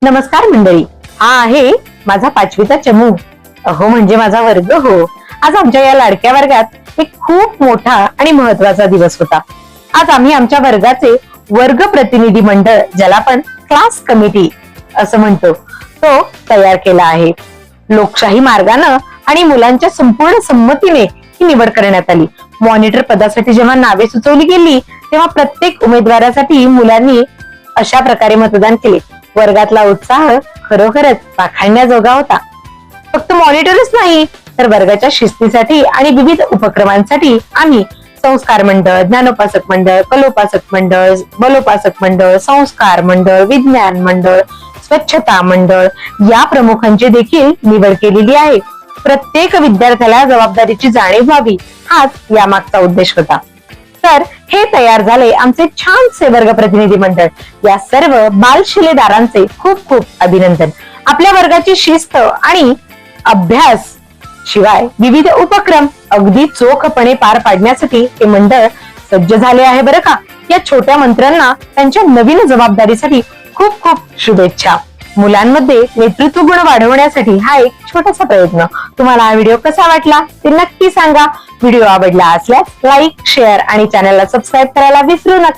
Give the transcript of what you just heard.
नमस्कार मंडळी, हा आहे माझा 5वीचा चमू. अहो म्हणजे माझा वर्ग हो. आज आमच्या या लाडक्या वर्गात एक खूप मोठा आणि महत्वाचा दिवस होता. आज आम्ही आमच्या वर्गाचे वर्ग प्रतिनिधी मंडळ, ज्याला आपण क्लास कमिटी असं म्हणतो, तो तयार केला आहे. लोकशाही मार्गाने आणि मुलांच्या संपूर्ण संमतीने ही निवड करण्यात आली. मॉनिटर पदासाठी जेव्हा नावे सुचवली गेली तेव्हा प्रत्येक उमेदवारासाठी मुलांनी अशा प्रकारे मतदान केले. वर्गातला उत्साह खरोखरच पाखाणण्याजोगा होता. फक्त मॉनिटरच नाही तर वर्गाच्या शिस्तीसाठी आणि विविध उपक्रमांसाठी आम्ही संस्कार मंडळ, ज्ञानोपासक मंडळ, कलोपासक मंडळ, बलोपासक मंडळ, संस्कार मंडळ, विज्ञान मंडळ, स्वच्छता मंडळ या प्रमुखांची देखील निवड केलेली आहे. प्रत्येक विद्यार्थ्याला जबाबदारीची जाणीव व्हावी, हाच यामागचा उद्देश होता. तर हे तयार झाले आमचे छानसे वर्ग प्रतिनिधी मंडळ. या सर्व बालशिलेदारांचे खूप खूप अभिनंदन. आपल्या वर्गाची शिस्त आणि अभ्यास शिवाय विविध उपक्रम अगदी चोखपणे पार पाडण्यासाठी हे मंडळ सज्ज झाले आहे बरं का. या छोट्या मंत्र्यांना त्यांच्या नवीन जबाबदारीसाठी खूप खूप शुभेच्छा. मुलांमध्ये नेतृत्व गुण वाढवण्यासाठी हा एक छोटासा प्रयत्न. तुम्हाला हा व्हिडिओ कसा वाटला ते नक्की सांगा. व्हिडिओ आवडला असल्यास लाईक, शेअर आणि चॅनलला सबस्क्राईब करायला विसरू नका.